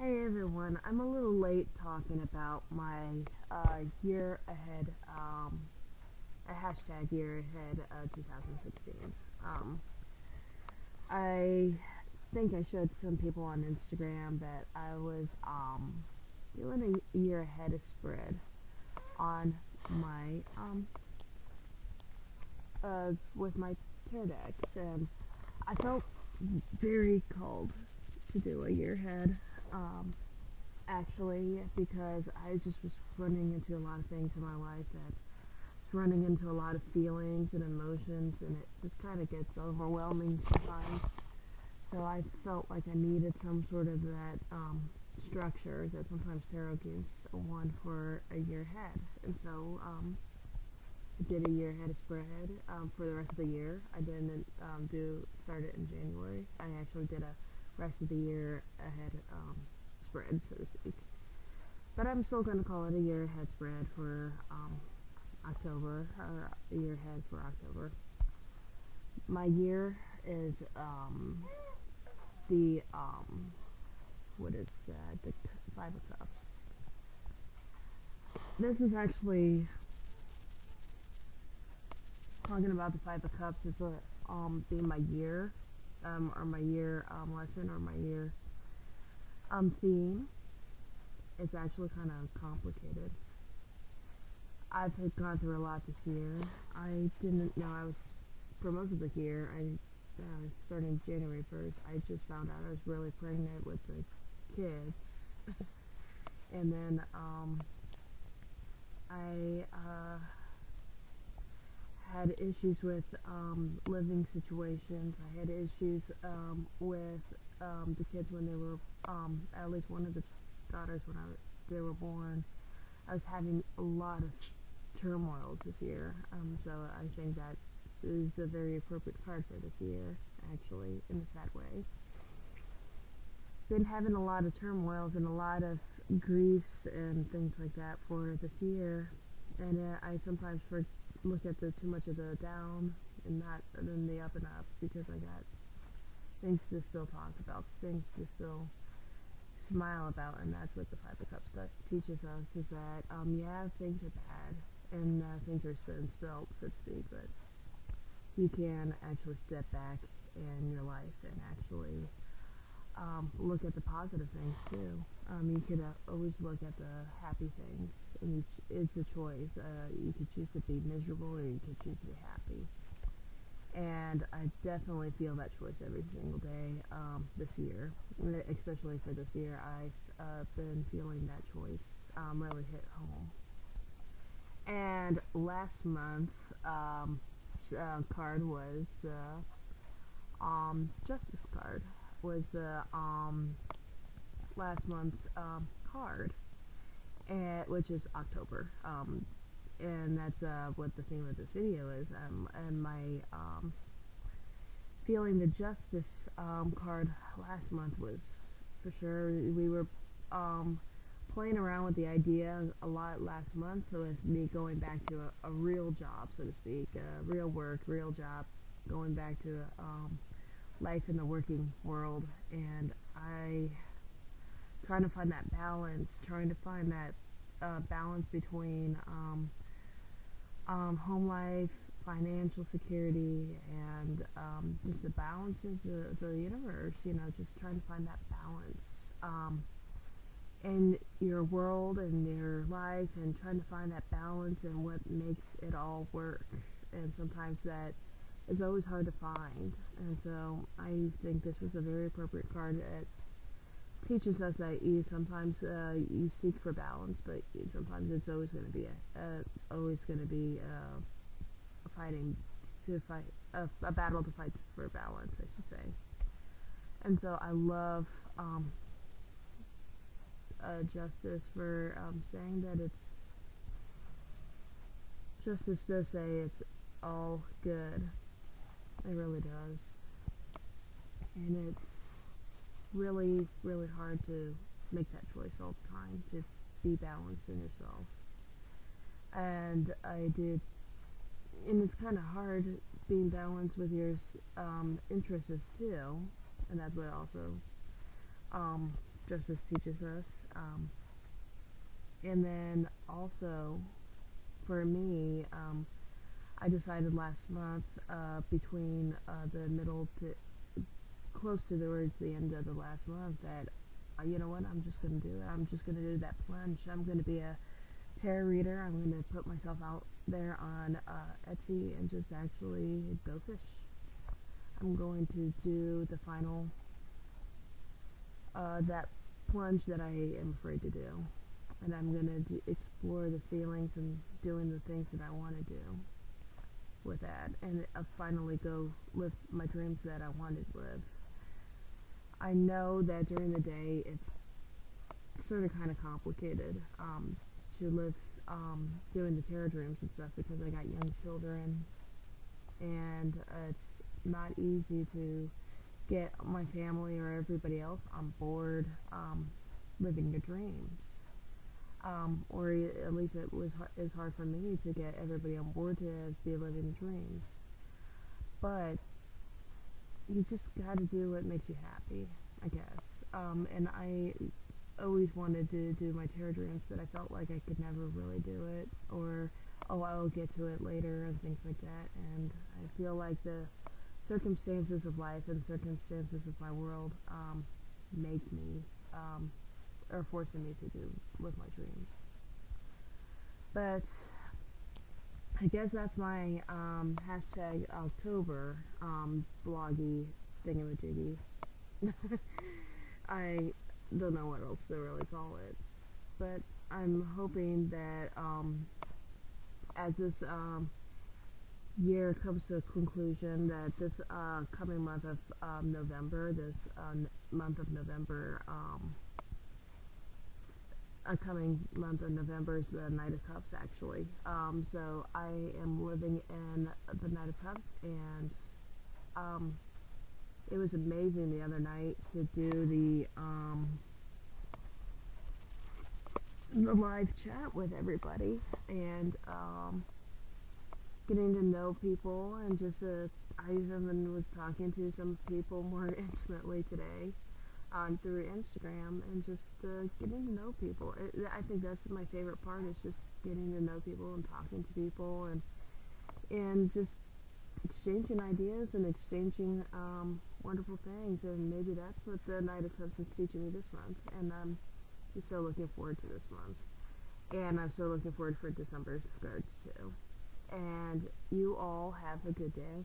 Hey everyone, I'm a little late talking about my year ahead, a hashtag year ahead 2016. I think I showed some people on Instagram that I was doing a year ahead spread on my with my tarot decks, and I felt very called to do a year ahead. Um, Actually, because I just was running into a lot of things in my life that running into a lot of feelings and emotions, and it just kind of gets overwhelming sometimes. So I felt like I needed some sort of that structure that sometimes tarot gives one for a year ahead. And so I did a year ahead spread for the rest of the year. I didn't start it in January. I actually did a rest of the year ahead spread, so to speak. But I'm still going to call it a year ahead spread for October, or a year ahead for October. My year is the what is that? The Five of Cups. This is actually talking about the Five of Cups. It's a being my year, or my year lesson, or my year theme. It's actually kind of complicated. I've gone through a lot this year. I didn't know I was, for most of the year, starting January 1st, I just found out I was really pregnant with the kids. And then, I, had issues with, living situations. I had issues, with, the kids when they were, at least one of the daughters when they were born. I was having a lot of turmoils this year, so I think that is a very appropriate card for this year, actually, in a sad way. Been having a lot of turmoils and a lot of griefs and things like that for this year, and I sometimes look at too much of the down and not than the up and up, because I got things to still talk about, things to still smile about. And that's what the Five of Cups teaches us, is that yeah, things are bad and things are spilled, so to speak, but you can actually step back in your life and actually look at the positive things too. You could always look at the happy things, and it's a choice. You could choose to be miserable, or you could choose to be happy. And I definitely feel that choice every single day this year, especially for this year. I've been feeling that choice really hit home. And last month, card was the Justice card. Was the last month's card, which is October. And that's what the theme of this video is. And my feeling the Justice card last month was, for sure, we were playing around with the idea a lot last month with me going back to a real job, so to speak, real work, real job, going back to life in the working world. And I trying to find that balance, between home life, financial security, and just the balances of the universe, just trying to find that balance in your world and your life, and trying to find that balance and what makes it all work. And sometimes that is always hard to find, and so I think this was a very appropriate card that teaches us that you sometimes you seek for balance, but sometimes it's always going to be a battle to fight for balance, I should say. And so I love Justice for saying that it's Justice does say it's all good. It really does, and it's really, really hard to make that choice all the time, to be balanced in yourself. And I did, and it's kind of hard being balanced with your interests too, and that's what also justice teaches us. And then also, for me, I decided last month, between the middle to close to towards the end of the last month, that you know what, I'm just going to do it. I'm just going to do that plunge. I'm going to be a tarot reader. I'm going to put myself out there on Etsy and just actually go fish. I'm going to do the final, that plunge that I am afraid to do. And I'm going to explore the feelings and doing the things that I want to do with that. And finally go live my dreams that I wanted to live. I know that during the day it's sort of kind of complicated to live doing the tarot dreams and stuff, because I got young children, and it's not easy to get my family or everybody else on board living the dreams. Or at least it's hard for me to get everybody on board to be living dreams. But you just gotta do what makes you happy, I guess. And I always wanted to do my tarot dreams, but I felt like I could never really do it, or I'll get to it later and things like that. And I feel like the circumstances of life and circumstances of my world make me, or forcing me to live my dreams. But I guess that's my hashtag October bloggy thingamajiggy. I don't know what else to really call it, but I'm hoping that as this year comes to a conclusion, that this coming month of November, this month of November, upcoming month of November is the Knight of Cups, actually. So I am living in the Knight of Cups, and it was amazing the other night to do the live chat with everybody, and getting to know people, and just I even was talking to some people more intimately today through Instagram, and just getting to know people. I think that's my favorite part, is just getting to know people and talking to people, and just exchanging ideas and exchanging wonderful things. And maybe that's what the Knight of Cups is teaching me this month, and I'm just so looking forward to this month. And I'm so looking forward for December's cards too. And you all have a good day.